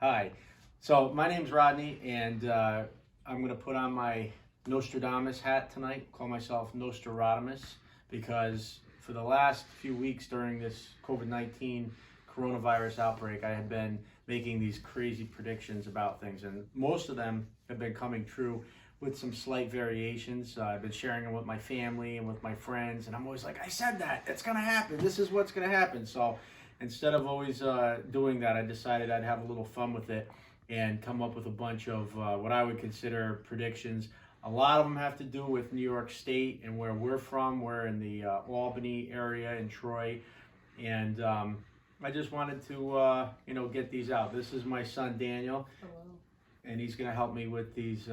Hi. So my name's Rodney, and I'm going to put on my Nostradamus hat tonight, call myself Nostrarodamis, because for the last few weeks during this COVID-19 coronavirus outbreak, I have been making these crazy predictions about things, and most of them have been coming true with some slight variations. I've been sharing them with my family and with my friends, and I'm always like, I said that, it's going to happen, this is what's going to happen. So instead of always doing that, I decided I'd have a little fun with it and come up with a bunch of what I would consider predictions. A lot of them have to do with New York State and where we're from. We're in the Albany area in Troy, and I just wanted to get these out. This is my son Daniel. Hello. And he's going to help me with these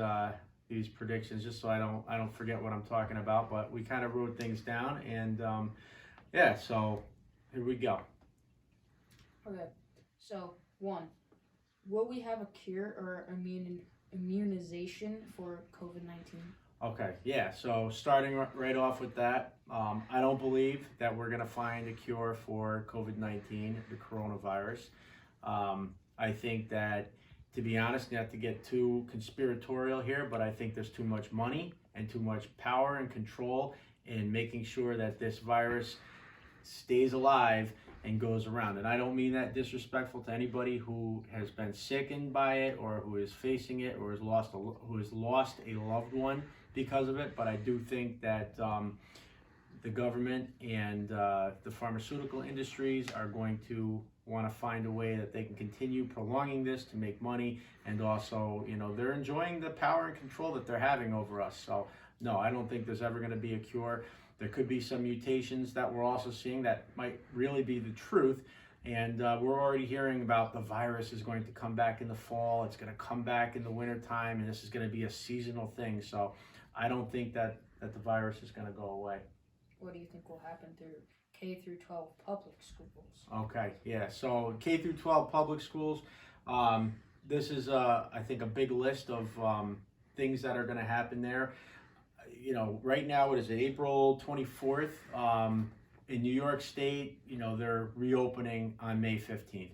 predictions, just so I don't forget what I'm talking about. But we kind of wrote things down, and yeah, so here we go. Okay, so one, will we have a cure or immunization for COVID-19? Okay, yeah, so starting right off with that, I don't believe that we're going to find a cure for COVID-19, the coronavirus. I think that, to be honest, not to get too conspiratorial here, but I think there's too much money and too much power and control in making sure that this virus stays alive and goes around. And I don't mean that disrespectful to anybody who has been sickened by it or who is facing it or who has lost a loved one because of it. But I do think that the government and the pharmaceutical industries are going to want to find a way that they can continue prolonging this to make money, and also, they're enjoying the power and control that they're having over us. So no, I don't think there's ever going to be a cure. There could be some mutations that we're also seeing that might really be the truth. And we're already hearing about the virus is going to come back in the fall. It's going to come back in the wintertime, and this is going to be a seasonal thing. So I don't think that the virus is going to go away. What do you think will happen through K through 12 public schools? Okay, yeah. So K through 12 public schools, this is, I think, a big list of things that are going to happen there. Right now, what is it, April 24th? In New York State, they're reopening on May 15th.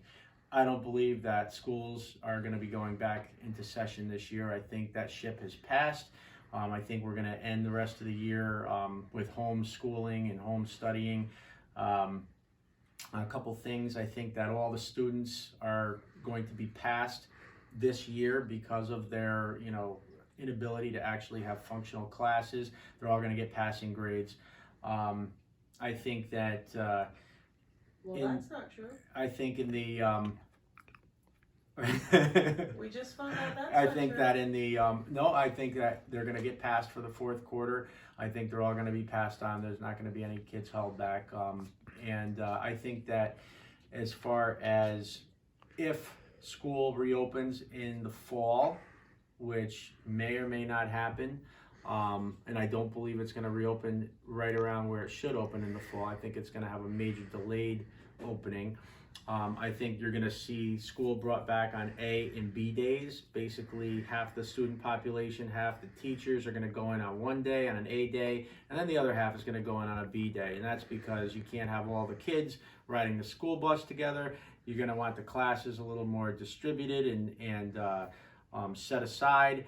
I don't believe that schools are going to be going back into session this year. I think that ship has passed. I think we're going to end the rest of the year with homeschooling and home studying. A couple things, I think that all the students are going to be passed this year because of their, inability to actually have functional classes. They're all going to get passing grades. I think that that's not true. I think in the We just found out that's I not think true. that in the no, I think that they're going to get passed for the fourth quarter. I think they're all going to be passed on. There's not going to be any kids held back. And I think that as far as if school reopens in the fall, which may or may not happen, and I don't believe it's going to reopen right around where it should open in the fall. I think it's going to have a major delayed opening. I think you're going to see school brought back on A and B days. Basically, half the student population, half the teachers are going to go in on one day, on an A day, and then the other half is going to go in on a B day. And that's because you can't have all the kids riding the school bus together. You're going to want the classes a little more distributed and set aside.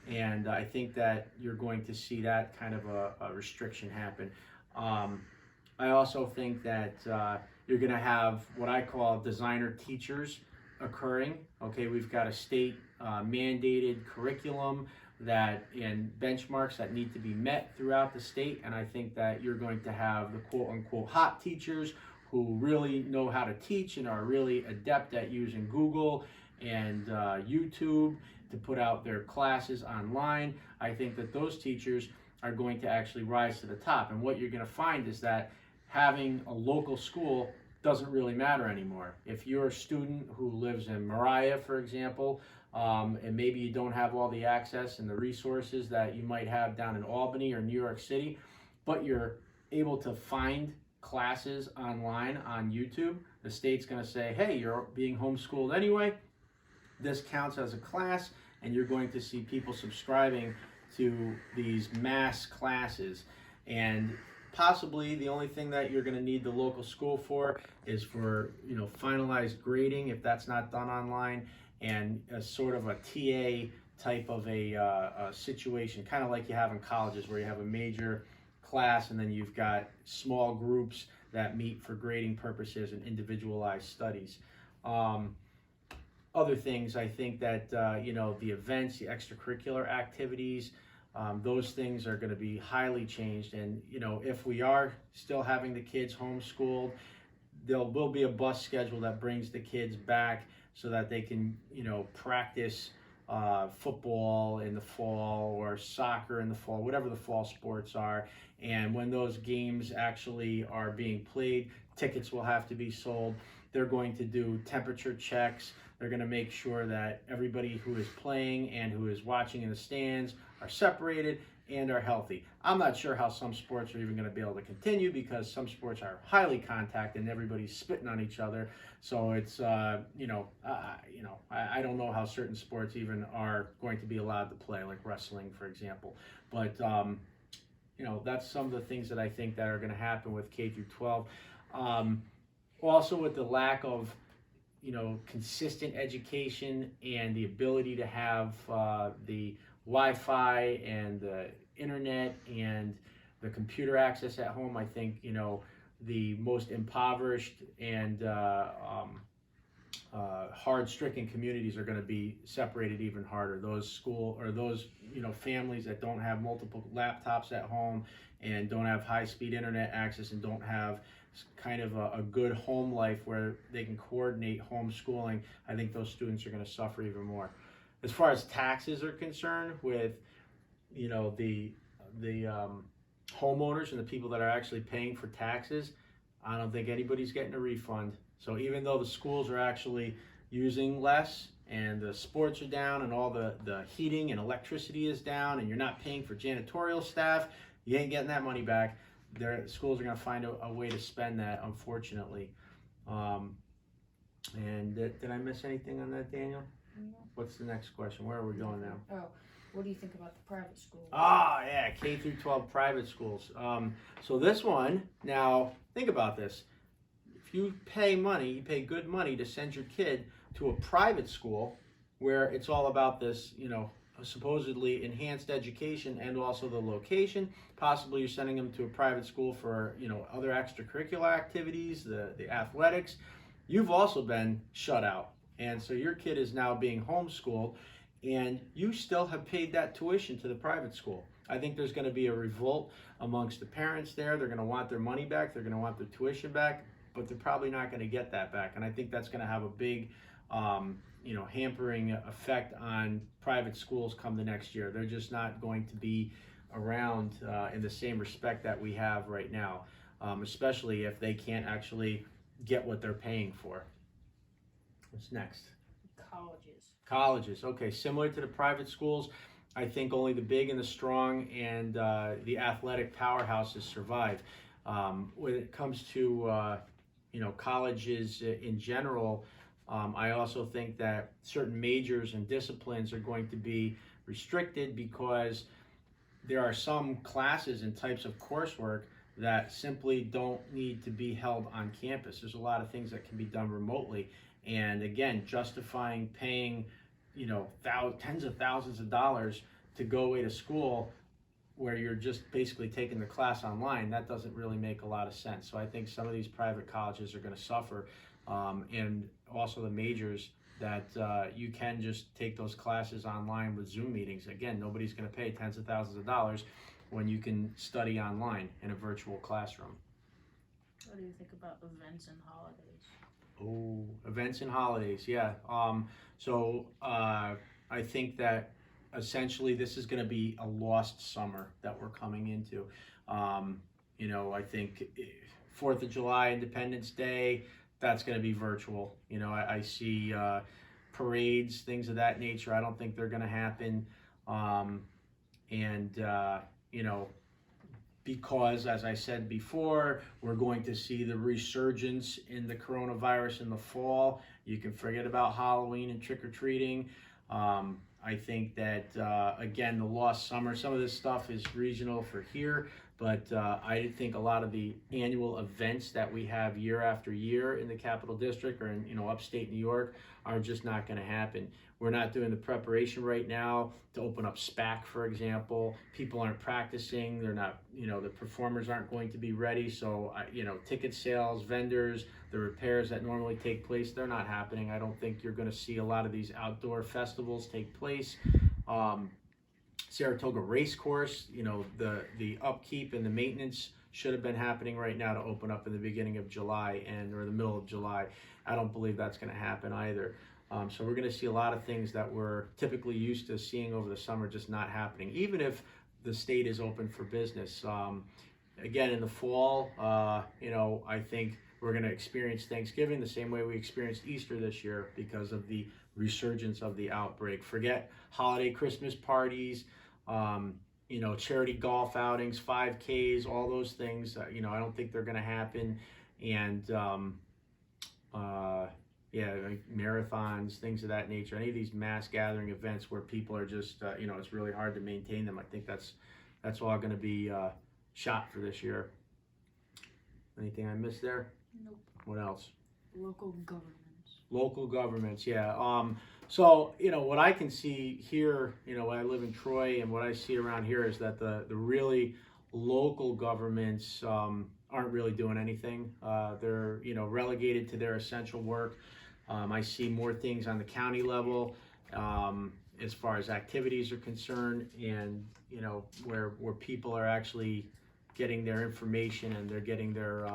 And I think that you're going to see that kind of a restriction happen. I also think that you're going to have what I call designer teachers occurring. Okay, we've got a state mandated curriculum and benchmarks that need to be met throughout the state. And I think that you're going to have the quote unquote hot teachers who really know how to teach and are really adept at using Google and YouTube to put out their classes online. I think that those teachers are going to actually rise to the top. And what you're going to find is that having a local school doesn't really matter anymore. If you're a student who lives in Mariah, for example, and maybe you don't have all the access and the resources that you might have down in Albany or New York City, but you're able to find classes online on YouTube, the state's going to say, hey, you're being homeschooled anyway. This counts as a class, and you're going to see people subscribing to these mass classes. And Possibly the only thing that you're going to need the local school for is for, finalized grading, if that's not done online, and a sort of a TA type of a situation, kind of like you have in colleges where you have a major class and then you've got small groups that meet for grading purposes and individualized studies. Other things, I think that, the events, the extracurricular activities, those things are going to be highly changed. And, if we are still having the kids homeschooled, there will be a bus schedule that brings the kids back so that they can, practice football in the fall or soccer in the fall, whatever the fall sports are. And when those games actually are being played, tickets will have to be sold. They're going to do temperature checks. They're going to make sure that everybody who is playing and who is watching in the stands are separated and are healthy. I'm not sure how some sports are even going to be able to continue because some sports are highly contact and everybody's spitting on each other. So it's, I don't know how certain sports even are going to be allowed to play, like wrestling, for example. But, that's some of the things that I think that are going to happen with K through 12. Also with the lack of, consistent education and the ability to have the Wi-Fi and the internet and the computer access at home, I think, the most impoverished and hard-stricken communities are going to be separated even harder. Those families that don't have multiple laptops at home and don't have high-speed internet access and don't have kind of a good home life where they can coordinate homeschooling, I think those students are going to suffer even more. As far as taxes are concerned, with the homeowners and the people that are actually paying for taxes, I don't think anybody's getting a refund. So even though the schools are actually using less and the sports are down and all the heating and electricity is down and you're not paying for janitorial staff, you ain't getting that money back. Schools are going to find a way to spend that, unfortunately. And did I miss anything on that, Daniel? No. What's the next question? Where are we going now? Oh, what do you think about the private schools? Yeah, K through 12 private schools. So this one, now think about this. If you pay money, you pay good money to send your kid to a private school where it's all about this, supposedly enhanced education and also the location. Possibly you're sending them to a private school for, other extracurricular activities, the athletics. You've also been shut out. And so your kid is now being homeschooled and you still have paid that tuition to the private school. I think there's going to be a revolt amongst the parents there. They're going to want their money back. They're going to want their tuition back, but they're probably not going to get that back. And I think that's going to have a big, hampering effect on private schools come the next year. They're just not going to be around in the same respect that we have right now, especially if they can't actually get what they're paying for. What's next? Colleges, okay, similar to the private schools. I think only the big and the strong and the athletic powerhouses survive. When it comes to colleges in general, I also think that certain majors and disciplines are going to be restricted because there are some classes and types of coursework that simply don't need to be held on campus. There's a lot of things that can be done remotely. And again, justifying paying, tens of thousands of dollars to go away to school where you're just basically taking the class online, that doesn't really make a lot of sense. So I think some of these private colleges are going to suffer. And also the majors that you can just take those classes online with Zoom meetings. Again, nobody's going to pay tens of thousands of dollars when you can study online in a virtual classroom. What do you think about events and holidays? Oh, events and holidays, yeah. So I think that essentially this is going to be a lost summer that we're coming into. I think 4th of July, Independence Day, that's going to be virtual. I see parades, things of that nature. I don't think they're going to happen. Because, as I said before, we're going to see the resurgence in the coronavirus in the fall. You can forget about Halloween and trick-or-treating. I think that, again, the lost summer, some of this stuff is regional for here. But I think a lot of the annual events that we have year after year in the Capital District or in upstate New York are just not going to happen. We're not doing the preparation right now to open up SPAC, for example. People aren't practicing. They're not, the performers aren't going to be ready. So, ticket sales, vendors, the repairs that normally take place, they're not happening. I don't think you're going to see a lot of these outdoor festivals take place. Saratoga Race Course, the upkeep and the maintenance should have been happening right now to open up in the beginning of July or the middle of July. I don't believe that's going to happen either. So we're going to see a lot of things that we're typically used to seeing over the summer just not happening, even if the state is open for business. Again, in the fall, I think we're going to experience Thanksgiving the same way we experienced Easter this year because of the resurgence of the outbreak. Forget holiday Christmas parties, charity golf outings, 5Ks, all those things. I don't think they're going to happen. And like marathons, things of that nature. Any of these mass gathering events where people are just, it's really hard to maintain them. I think that's all going to be shot for this year. Anything I missed there? Nope. What else? Local governments. Local governments, yeah. So, what I can see here, when I live in Troy and what I see around here is that the really local governments aren't really doing anything. They're, relegated to their essential work. I see more things on the county level as far as activities are concerned and, where people are actually getting their information and they're getting their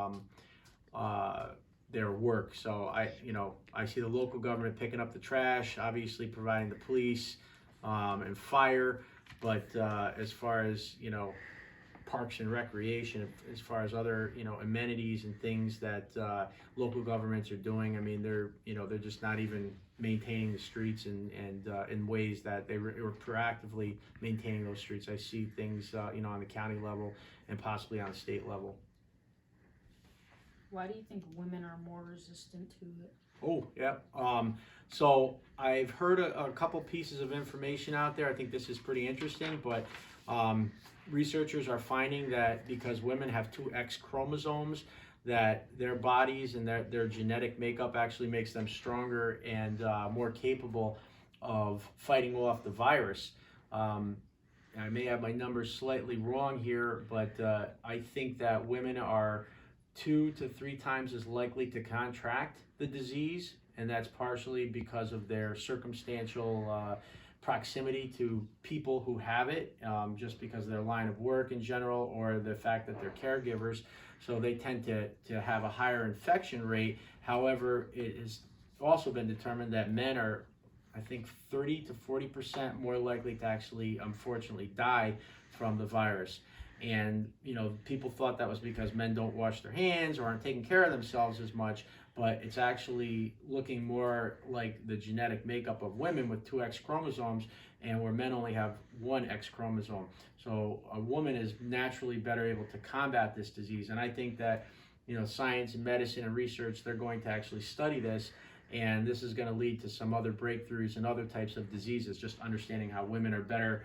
work. So I see the local government picking up the trash, obviously providing the police and fire, but as far as parks and recreation, as far as other amenities and things that local governments are doing, I mean they're just not even maintaining the streets and in ways that they were proactively maintaining those streets. I see things on the county level and possibly on the state level. Why do you think women are more resistant to it? Oh, yeah. So I've heard a couple pieces of information out there. I think this is pretty interesting, but researchers are finding that because women have two X chromosomes, that their bodies and their genetic makeup actually makes them stronger and more capable of fighting off the virus. I may have my numbers slightly wrong here, but I think that women are 2 to 3 times as likely to contract the disease, and that's partially because of their circumstantial proximity to people who have it, just because of their line of work in general or the fact that they're caregivers. So they tend to have a higher infection rate. However, it has also been determined that men are, I think, 30 to 40% more likely to actually, unfortunately, die from the virus. And, people thought that was because men don't wash their hands or aren't taking care of themselves as much, but it's actually looking more like the genetic makeup of women with 2 X chromosomes, and where men only have 1 X chromosome. So a woman is naturally better able to combat this disease. And I think that, science and medicine and research, they're going to actually study this, and this is going to lead to some other breakthroughs in other types of diseases, just understanding how women are better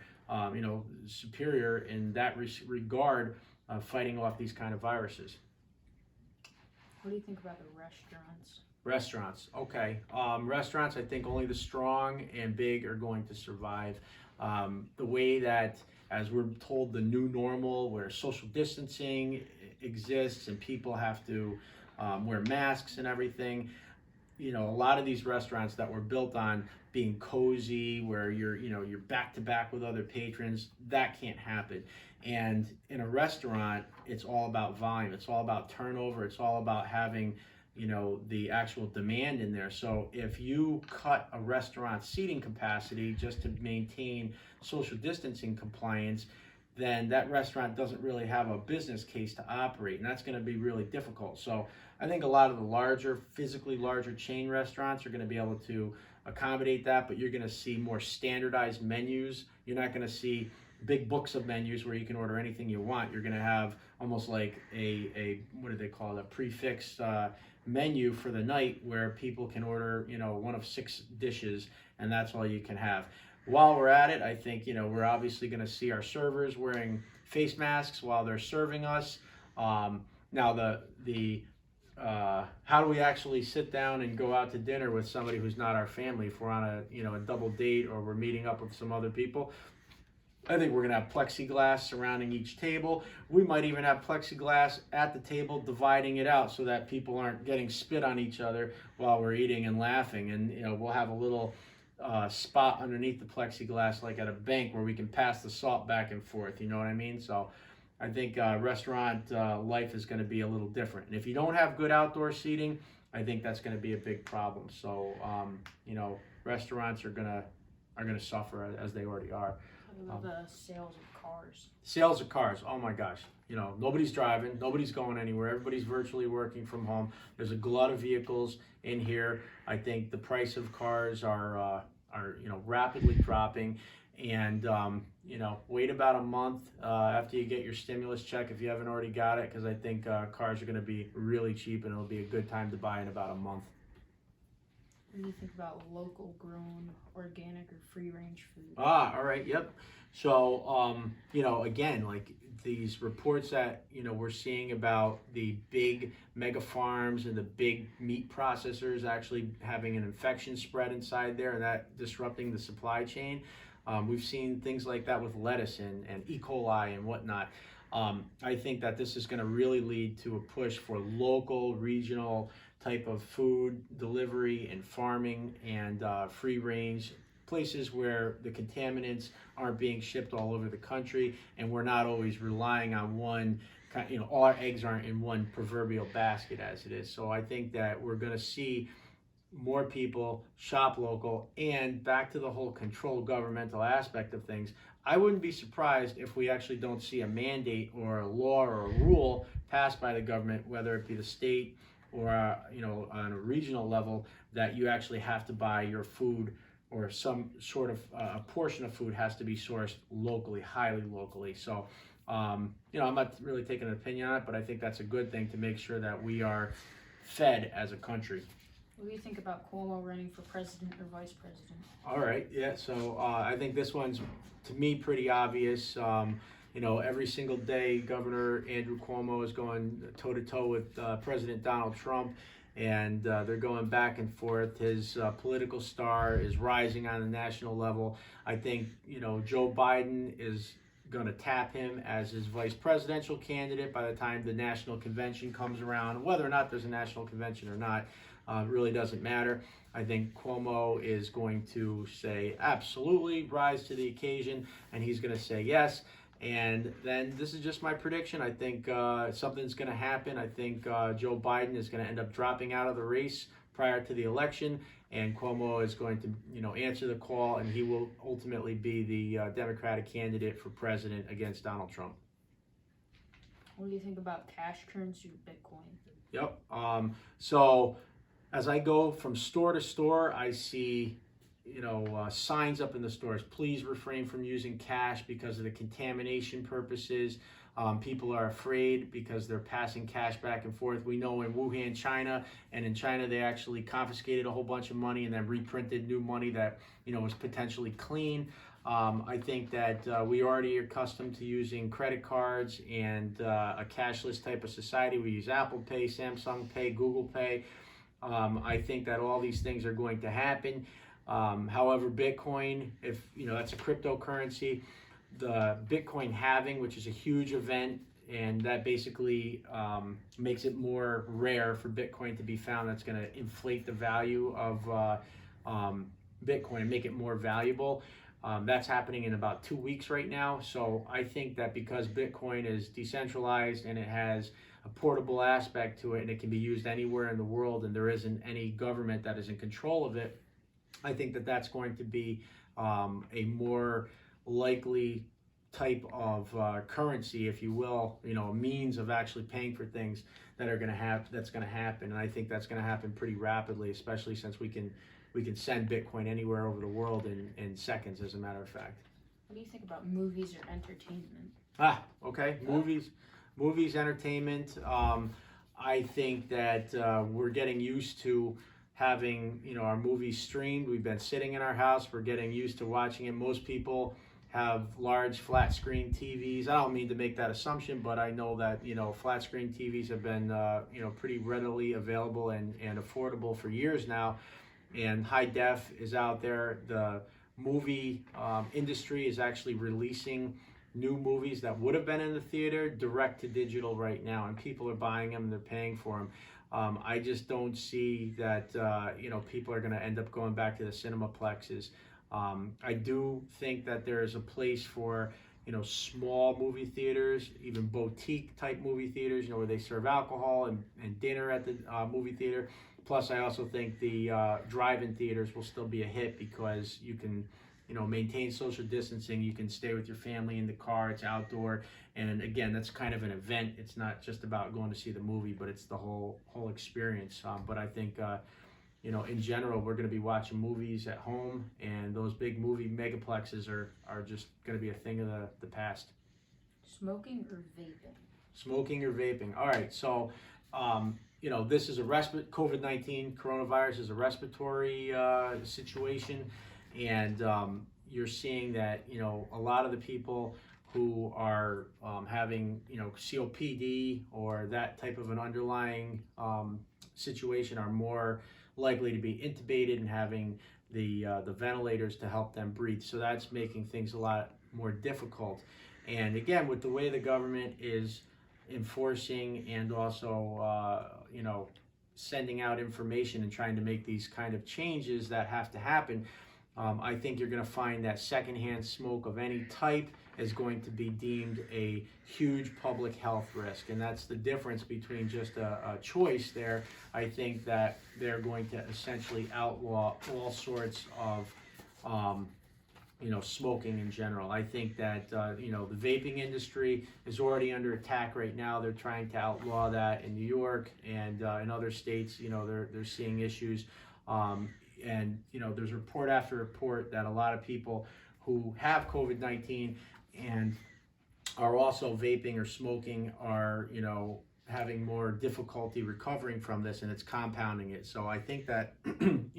superior in that regard, fighting off these kind of viruses. What do you think about the restaurants? Restaurants, okay. Restaurants, I think only the strong and big are going to survive. The way that, as we're told, the new normal, where social distancing exists and people have to wear masks and everything, a lot of these restaurants that were built on being cozy, where you're back to back with other patrons, that can't happen. And in a restaurant, it's all about volume. It's all about turnover. It's all about having, the actual demand in there. So if you cut a restaurant seating capacity just to maintain social distancing compliance, then that restaurant doesn't really have a business case to operate, and that's going to be really difficult. So I think a lot of the physically larger chain restaurants are going to be able to accommodate that, but you're going to see more standardized menus. You're not going to see big books of menus where you can order anything you want. You're going to have almost like a what do they call it, a prefixed menu for the night where people can order, one of 6 dishes, and that's all you can have. while we're at it, I think, we're obviously going to see our servers wearing face masks while they're serving us. Now, how do we actually sit down and go out to dinner with somebody who's not our family if we're on a double date or we're meeting up with some other people? I think we're going to have plexiglass surrounding each table. We might even have plexiglass at the table dividing it out so that people aren't getting spit on each other while we're eating and laughing. And, we'll have a little spot underneath the plexiglass like at a bank where we can pass the salt back and forth. You know what I mean? So I think restaurant life is going to be a little different. And if you don't have good outdoor seating, I think that's going to be a big problem. So, restaurants are going to suffer as they already are. The sales of cars. Sales of cars, oh my gosh. Nobody's driving, nobody's going anywhere. Everybody's virtually working from home. There's a glut of vehicles in here. I think the price of cars are rapidly dropping. And, wait about a month after you get your stimulus check if you haven't already got it, because I think cars are going to be really cheap and it'll be a good time to buy in about a month. What do you think about local grown, organic, or free range food? All right, yep. So, again, like these reports that, we're seeing about the big mega farms and the big meat processors actually having an infection spread inside there and that disrupting the supply chain. We've seen things like that with lettuce and E. coli and whatnot. I think that this is going to really lead to a push for local, regional type of food delivery and farming and free range places where the contaminants aren't being shipped all over the country and we're not always relying on one, all our eggs aren't in one proverbial basket as it is. So I think that we're going to see more people shop local, and back to the whole controlled governmental aspect of things. I wouldn't be surprised if we actually don't see a mandate or a law or a rule passed by the government, whether it be the state or on a regional level, that you actually have to buy your food or some sort of a portion of food has to be sourced locally, highly locally. So, I'm not really taking an opinion on it, but I think that's a good thing to make sure that we are fed as a country. What do you think about Cuomo running for president or vice president? All right, yeah, so I think this one's, to me, pretty obvious. Every single day, Governor Andrew Cuomo is going toe-to-toe with President Donald Trump, and they're going back and forth. His political star is rising on the national level. I think, Joe Biden is going to tap him as his vice presidential candidate by the time the national convention comes around. Whether or not there's a national convention or not, really doesn't matter. I think Cuomo is going to say absolutely, rise to the occasion, and he's going to say yes. And then this is just my prediction. I think something's going to happen. I think Joe Biden is going to end up dropping out of the race prior to the election, and Cuomo is going to, answer the call, and he will ultimately be the Democratic candidate for president against Donald Trump. What do you think about cash currency or Bitcoin? Yep. So as I go from store to store, I see, signs up in the stores. Please refrain from using cash because of the contamination purposes. People are afraid because they're passing cash back and forth. We know in Wuhan, China, and in China they actually confiscated a whole bunch of money and then reprinted new money that, was potentially clean. I think that we already are accustomed to using credit cards and a cashless type of society. We use Apple Pay, Samsung Pay, Google Pay. I think that all these things are going to happen. However, Bitcoin, if that's a cryptocurrency, the Bitcoin halving, which is a huge event, and that basically makes it more rare for Bitcoin to be found. That's going to inflate the value of Bitcoin and make it more valuable. That's happening in about 2 weeks right now. So I think that because Bitcoin is decentralized and it has a portable aspect to it and it can be used anywhere in the world and there isn't any government that is in control of it, I think that that's going to be a more likely type of currency, if you will, a means of actually paying for things that are going to happen. And I think that's going to happen pretty rapidly, especially since we can send Bitcoin anywhere over the world in seconds, as a matter of fact. What do you think about movies or entertainment? Okay. Movies, entertainment. I think that we're getting used to having, our movies streamed. We've been sitting in our house. We're getting used to watching it. Most people have large flat screen TVs. I don't mean to make that assumption, but I know that, flat screen TVs have been, pretty readily available and affordable for years now. And high def is out there. The movie industry is actually releasing new movies that would have been in the theater direct to digital right now, and people are buying them and they're paying for them. I just don't see that people are going to end up going back to the cinemaplexes. I do think that there is a place for small movie theaters, even boutique type movie theaters, where they serve alcohol and dinner at the movie theater. Plus, I also think the drive-in theaters will still be a hit because you can, maintain social distancing. You can stay with your family in the car. It's outdoor, and again, that's kind of an event. It's not just about going to see the movie, but it's the whole experience. But I think, in general, we're going to be watching movies at home, and those big movie megaplexes are just going to be a thing of the past. Smoking or vaping? Smoking or vaping. All right, so. This is a COVID-19 coronavirus is a respiratory situation, and you're seeing that a lot of the people who are having COPD or that type of an underlying situation are more likely to be intubated and having the ventilators to help them breathe. So that's making things a lot more difficult. And again, with the way the government is enforcing and also sending out information and trying to make these kind of changes that have to happen, I think you're going to find that secondhand smoke of any type is going to be deemed a huge public health risk, and that's the difference between just a choice there. I think that they're going to essentially outlaw all sorts of smoking in general. I think that, the vaping industry is already under attack right now. They're trying to outlaw that in New York and in other states. They're seeing issues. And, there's report after report that a lot of people who have COVID-19 and are also vaping or smoking are, having more difficulty recovering from this, and it's compounding it. So I think that,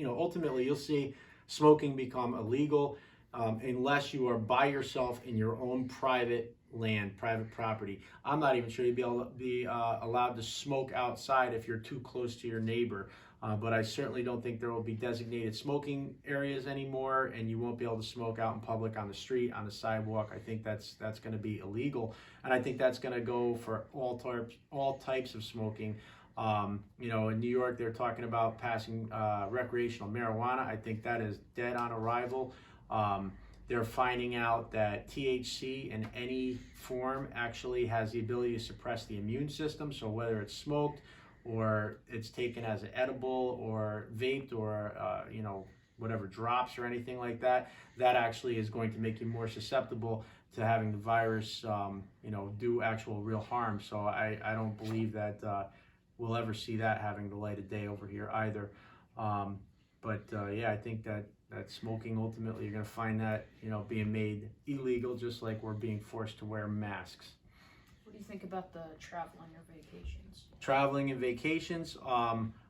ultimately you'll see smoking become illegal. Unless you are by yourself in your own private land, private property. I'm not even sure you'd be able to be allowed to smoke outside if you're too close to your neighbor. But I certainly don't think there will be designated smoking areas anymore, and you won't be able to smoke out in public on the street, on the sidewalk. I think that's going to be illegal, and I think that's going to go for all types of smoking. In New York, they're talking about passing recreational marijuana. I think that is dead on arrival. They're finding out that THC in any form actually has the ability to suppress the immune system. So whether it's smoked or it's taken as an edible or vaped or, whatever drops or anything like that, that actually is going to make you more susceptible to having the virus, do actual real harm. So I don't believe that we'll ever see that having the light of day over here either. I think that smoking, ultimately, you're going to find that, being made illegal, just like we're being forced to wear masks. What do you think about the traveling or vacations? Traveling and vacations,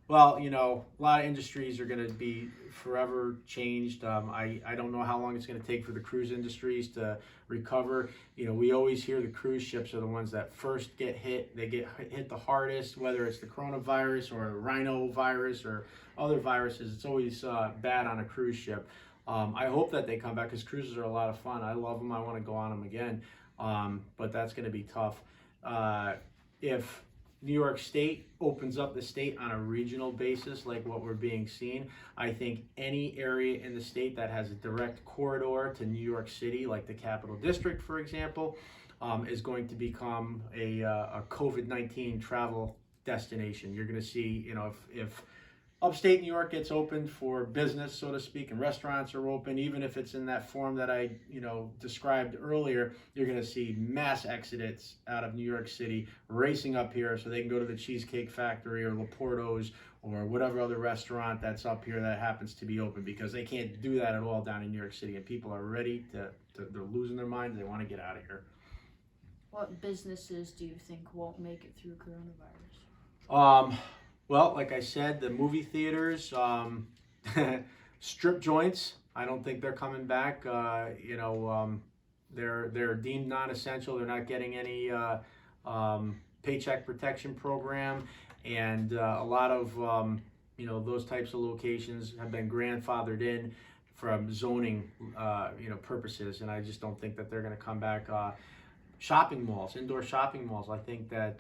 well, a lot of industries are going to be forever changed. I don't know how long it's going to take for the cruise industries to recover. We always hear the cruise ships are the ones that first get hit. They get hit the hardest, whether it's the coronavirus or the rhinovirus or other viruses. It's always bad on a cruise ship. I hope that they come back because cruises are a lot of fun. I love them. I want to go on them again. But that's going to be tough. If New York State opens up the state on a regional basis like what we're being seen, I think any area in the state that has a direct corridor to New York City, like the Capital District, for example, is going to become a COVID-19 travel destination. You're going to see, if upstate New York gets opened for business, so to speak, and restaurants are open, even if it's in that form that I, described earlier, you're going to see mass exodus out of New York City racing up here so they can go to the Cheesecake Factory or Laporto's or whatever other restaurant that's up here that happens to be open, because they can't do that at all down in New York City, and people are ready they're losing their minds. They want to get out of here. What businesses do you think won't make it through coronavirus? Well, like I said, the movie theaters, strip joints. I don't think they're coming back. They're deemed non-essential. They're not getting any paycheck protection program, and a lot of those types of locations have been grandfathered in from zoning purposes, and I just don't think that they're going to come back. Shopping malls, indoor shopping malls. I think that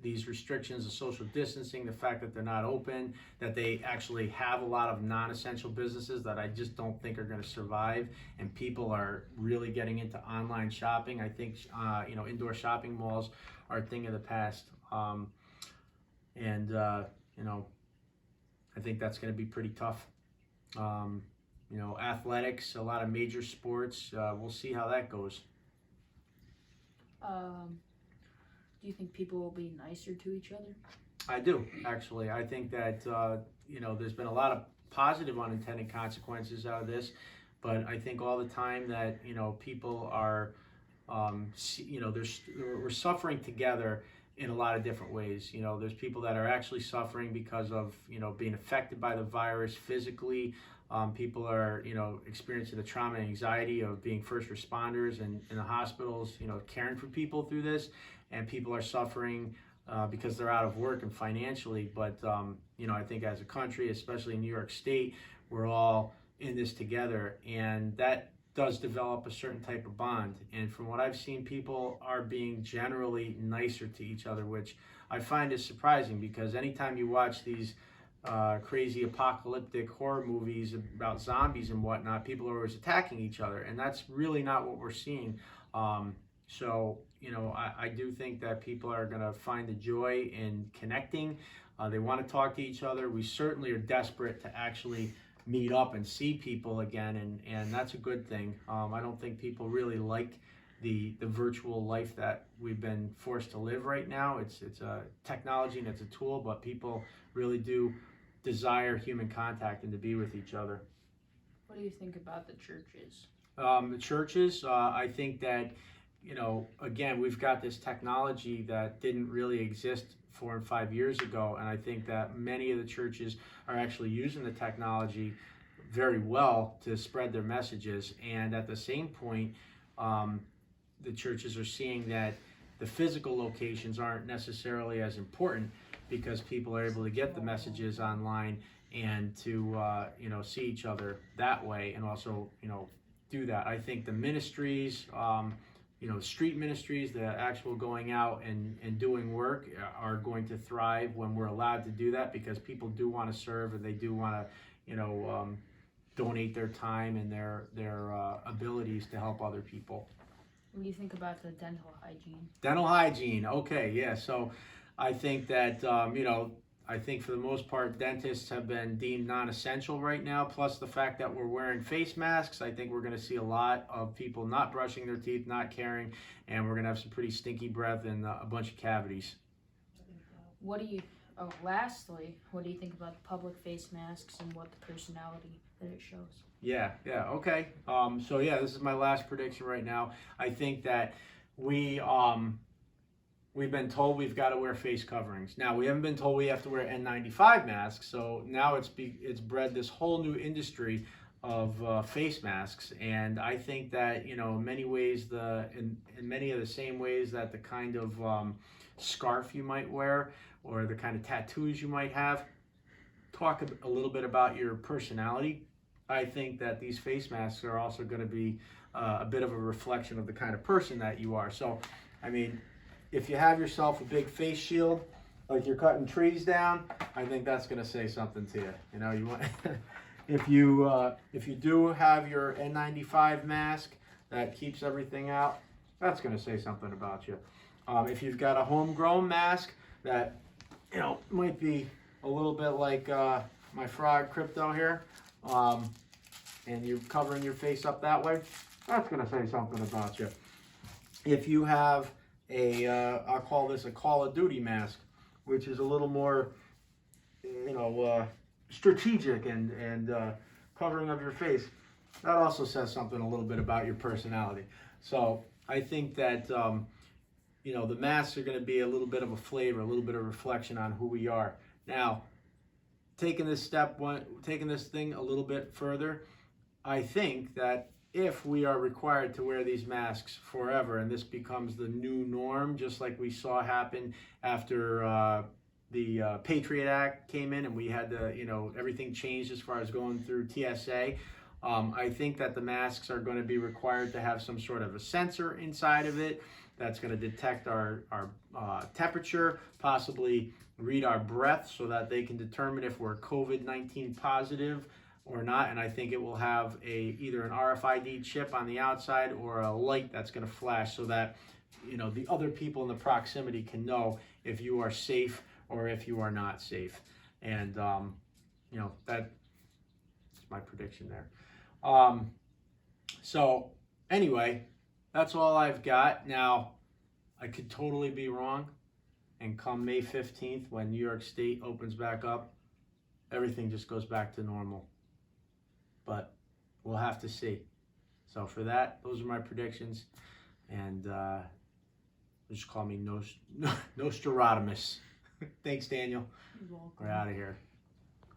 these restrictions of social distancing, the fact that they're not open, that they actually have a lot of non-essential businesses that I just don't think are going to survive, and people are really getting into online shopping. I think indoor shopping malls are a thing of the past, and I think that's going to be pretty tough. Athletics, a lot of major sports. We'll see how that goes. Do you think people will be nicer to each other? I do, actually. I think that, there's been a lot of positive unintended consequences out of this, but I think all the time that, people are, we're suffering together in a lot of different ways. There's people that are actually suffering because of, being affected by the virus physically. People are, experiencing the trauma and anxiety of being first responders and in the hospitals, caring for people through this. And people are suffering because they're out of work and financially. But, I think as a country, especially in New York State, we're all in this together. And that does develop a certain type of bond. And from what I've seen, people are being generally nicer to each other, which I find is surprising, because anytime you watch these crazy apocalyptic horror movies about zombies and whatnot, people are always attacking each other. And that's really not what we're seeing. I do think that people are going to find the joy in connecting. They want to talk to each other. We certainly are desperate to actually meet up and see people again, and that's a good thing. I don't think people really like the virtual life that we've been forced to live right now. It's a technology and it's a tool, but people really do desire human contact and to be with each other. What do you think about the churches? The churches, I think that, again, we've got this technology that didn't really exist 4 and 5 years ago, and I think that many of the churches are actually using the technology very well to spread their messages. And at the same point, the churches are seeing that the physical locations aren't necessarily as important, because people are able to get the messages online and to see each other that way, and also do that. I think the ministries, street ministries, the actual going out and doing work are going to thrive when we're allowed to do that, because people do want to serve, and they do want to, donate their time and their abilities to help other people. What do you think about the dental hygiene? Dental hygiene, okay, yeah. So I think that, I think for the most part, dentists have been deemed non-essential right now. Plus the fact that we're wearing face masks, I think we're going to see a lot of people not brushing their teeth, not caring, and we're going to have some pretty stinky breath and a bunch of cavities. Lastly, what do you think about the public face masks and what the personality that it shows? Yeah, okay. This is my last prediction right now. I think that we've been told we've got to wear face coverings. Now, we haven't been told we have to wear N95 masks, so now it's bred this whole new industry of face masks. And I think that, in many ways, in many of the same ways that the kind of scarf you might wear or the kind of tattoos you might have talk a little bit about your personality. I think that these face masks are also going to be a bit of a reflection of the kind of person that you are. So, I mean, if you have yourself a big face shield, like you're cutting trees down, I think that's going to say something to you. You want if you do have your N95 mask that keeps everything out, that's going to say something about you. If you've got a homegrown mask that might be a little bit like my frog Crypto here, and you're covering your face up that way, that's going to say something about you. If you have I'll call this a Call of Duty mask, which is a little more, strategic and covering of your face, that also says something a little bit about your personality. So I think that you know, the masks are going to be a little bit of a flavor, a little bit of reflection on who we are. Now, taking this thing a little bit further, I think that if we are required to wear these masks forever and this becomes the new norm, just like we saw happen after the Patriot Act came in and we had to, you know, everything changed as far as going through TSA, I think that the masks are going to be required to have some sort of a sensor inside of it that's going to detect our temperature, possibly read our breath so that they can determine if we're COVID-19 positive or not. And I think it will have either an RFID chip on the outside or a light that's going to flash so that, you know, the other people in the proximity can know if you are safe or if you are not safe. And, you know, that's my prediction there. So anyway, that's all I've got. Now, I could totally be wrong. And come May 15th, when New York State opens back up, everything just goes back to normal. But we'll have to see. So for that, those are my predictions. And just call me Nostrarodamis. Thanks, Daniel. You're welcome. We're out of here.